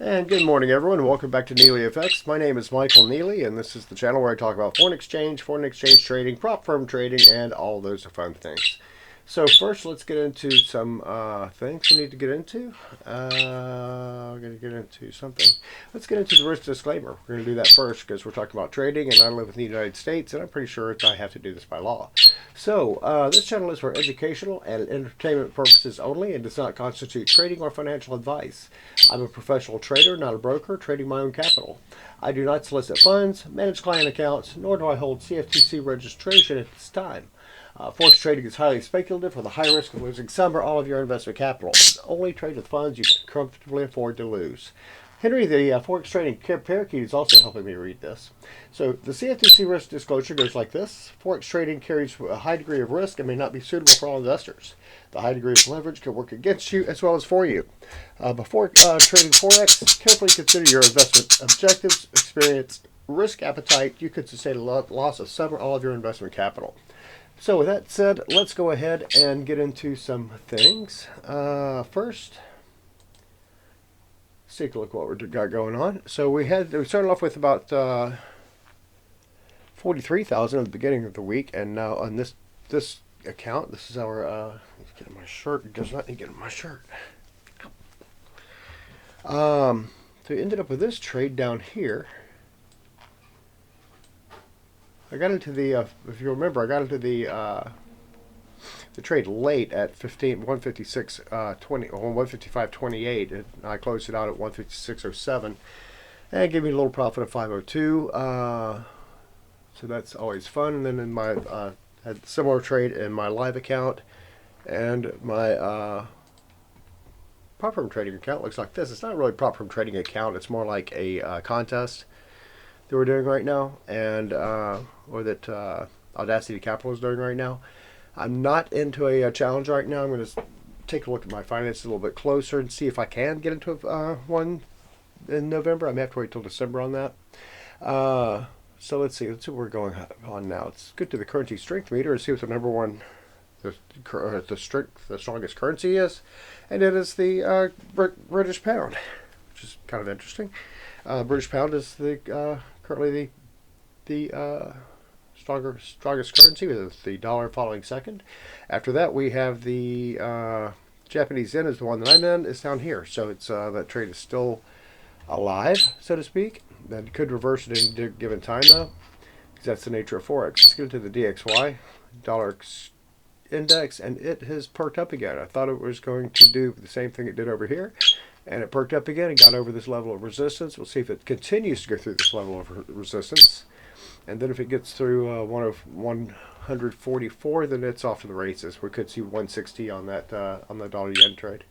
And good morning, everyone. Welcome back to NeelyFX. My name is Michael Neely, and this is the channel where I talk about foreign exchange trading, prop firm trading, and all those fun things. So first, let's get into some things we need to get into. We're going to get into something. Let's get into the risk disclaimer. We're going to do that first because we're talking about trading, and I live in the United States, and I'm pretty sure I have to do this by law. So this channel is for educational and entertainment purposes only and does not constitute trading or financial advice. I'm a professional trader, not a broker, trading my own capital. I do not solicit funds, manage client accounts, nor do I hold CFTC registration at this time. Forex trading is highly speculative with a high risk of losing some or all of your investment capital. Only trade with funds you can comfortably afford to lose. Henry, the Forex trading parakeet, is also helping me read this. So the CFTC risk disclosure goes like this. Forex trading carries a high degree of risk and may not be suitable for all investors. The high degree of leverage can work against you as well as for you. Before trading Forex, carefully consider your investment objectives, experience, risk appetite. You could sustain a loss of some or all of your investment capital. So with that said, let's go ahead and get into some things. First, let's take a look at what we got going on. So we started off with about 43,000 at the beginning of the week, and now on this account, this is our. Let's get in my shirt. It does not need to get in my shirt. So we ended up with this trade down here. I got into the, if you remember, I got into the trade late at 156.20 or 155.28, and I closed it out at 156.07, and it gave me a little profit of 502. So that's always fun. And then in my had a similar trade in my live account, and my prop firm trading account looks like this. It's not really a prop firm trading account. It's more like a contest that we're doing right now, and or that Audacity Capital is doing right now. I'm not into a challenge right now. I'm going to take a look at my finances a little bit closer and see if I can get into one in November. I may have to wait till December on that. So let's see what we're going on now. Let's get to the currency strength meter and see what the number one, the strongest currency is, and it is the British pound, which is kind of interesting. British pound is currently the strongest currency, with the dollar following second. After that, we have the Japanese yen is the one that I'm in. It's down here, so it's that trade is still alive, so to speak. That could reverse at any given time, though, because that's the nature of Forex. Let's get into the DXY dollar index, and it has perked up again. I thought it was going to do the same thing it did over here, and it perked up again and got over this level of resistance. We'll see if it continues to go through this level of resistance, and then if it gets through 144, then it's off to the races. We could see 160 on that on the dollar yen trade.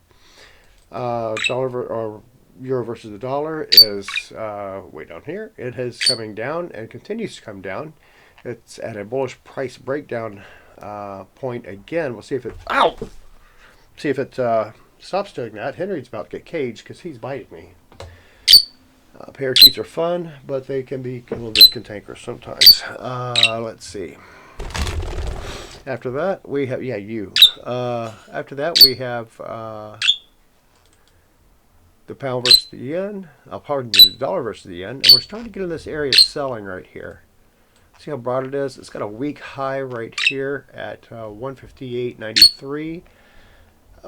Euro versus the dollar is way down here. It is coming down and continues to come down. It's at a bullish price breakdown point again. We'll see if it stops doing that. Henry's about to get caged because he's biting me. Parakeets are fun, but they can be a little bit cantankerous sometimes. Let's see. After that, we have after that, we have the pound versus the yen. Pardon me, the dollar versus the yen, and we're starting to get in this area of selling right here. See how broad it is? It's got a weak high right here at 158.93.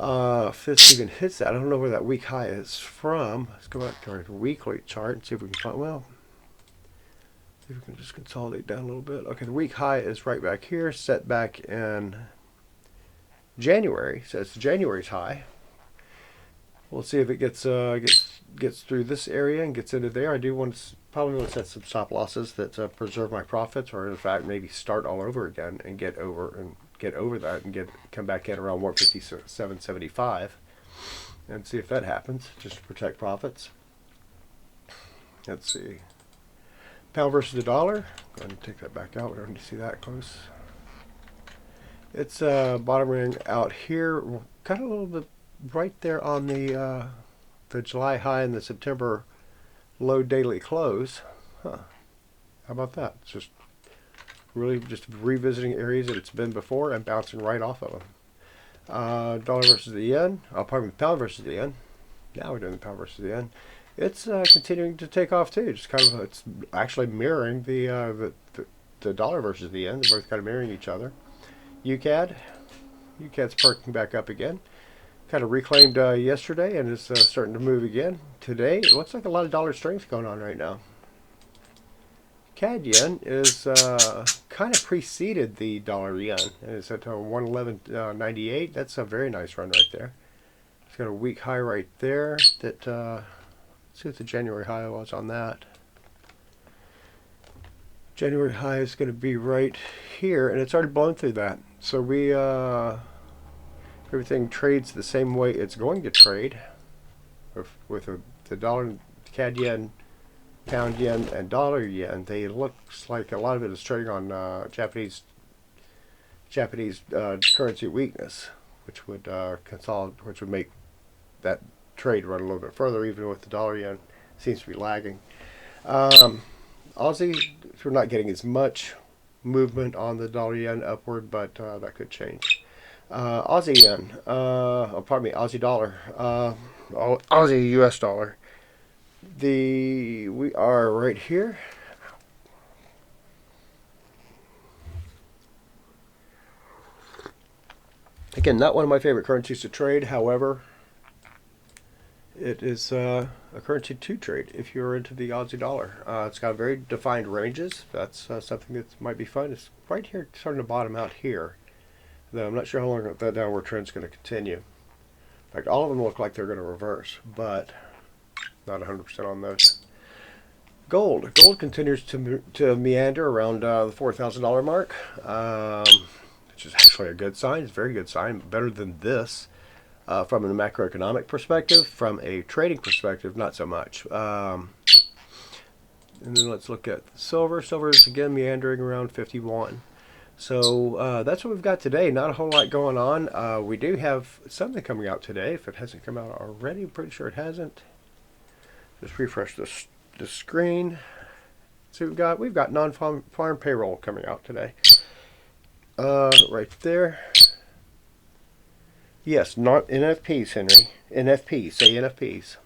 If this even hits that, I don't know where that weak high is from. Let's go back to our weekly chart and see if we can find, well, see if we can just consolidate down a little bit. Okay, the weak high is right back here, set back in January. So it's January's high. We'll see if it gets through this area and gets into there. I do probably want to set some stop losses that preserve my profits, or in fact maybe start all over again and get over that and come back in around 157.75 and see if that happens, just to protect profits. Let's see. Pound versus the dollar. Go ahead and take that back out. We don't need to see that close. It's bottoming out here, kind of a little bit right there on the July high and the September low daily close. How about that? It's just really just revisiting areas that it's been before and bouncing right off of them. Dollar versus the yen. Pardon me, pound versus the yen. Now we're doing the pound versus the yen. it's continuing to take off too. Just kind of, it's actually mirroring the dollar versus the yen. They're both kind of mirroring each other. UCAD's perking back up again. Kind of reclaimed yesterday and is starting to move again. Today, it looks like a lot of dollar strength going on right now. CAD yen is kind of preceded the dollar yen. It's at 111.98. That's a very nice run right there. It's got a weak high right there. That let's see what the January high was on that. January high is going to be right here, and it's already blown through that. So we everything trades the same way it's going to trade, with the dollar, CAD yen, pound yen, and dollar yen. They looks like a lot of it is trading on Japanese currency weakness, which would consolidate, which would make that trade run a little bit further, even with the dollar yen seems to be lagging. Aussie, we're not getting as much movement on the dollar yen upward, but that could change. Aussie yen, pardon me, Aussie dollar, Aussie US dollar. We are right here. Again, not one of my favorite currencies to trade. However, it is a currency to trade if you're into the Aussie dollar. It's got very defined ranges. That's something that might be fun. It's right here, starting to bottom out here. Though I'm not sure how long that downward trend is going to continue. In fact, all of them look like they're going to reverse, but not 100% on those. Gold continues to meander around the $4,000 mark, which is actually a good sign. It's a very good sign, better than this. From a macroeconomic perspective, from a trading perspective, not so much. And then let's look at silver. Silver is again meandering around 51. So that's what we've got today. Not a whole lot going on. We do have something coming out today. If it hasn't come out already, I'm pretty sure it hasn't. Just refresh the screen. So we've got non-farm payroll coming out today. Right there. Yes, not NFPs, Henry. NFPs. Say NFPs.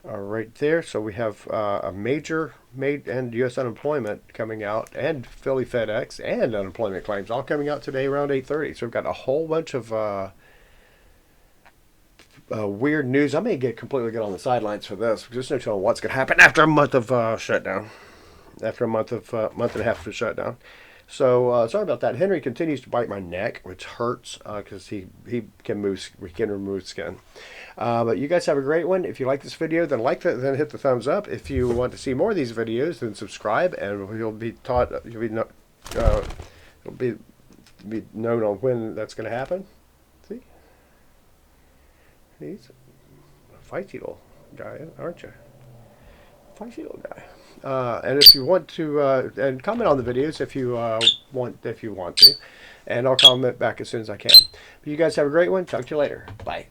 Right there. So we have a major and U.S. unemployment coming out, and Philly FedEx and unemployment claims all coming out today around 8:30. So we've got a whole bunch of weird news. I may completely get on the sidelines for this. Just no telling what's going to happen after a month of shutdown. After a month and a half of shutdown. So sorry about that. Henry continues to bite my neck, which hurts because he can move. We can remove skin. But you guys have a great one. If you like this video, then then hit the thumbs up. If you want to see more of these videos, then subscribe, and you'll be taught. It'll be known on when that's going to happen. See, he's a feisty little guy, aren't you? Feisty little guy. And if you want to, and comment on the videos if you want to, and I'll comment back as soon as I can. But you guys have a great one. Talk to you later. Bye.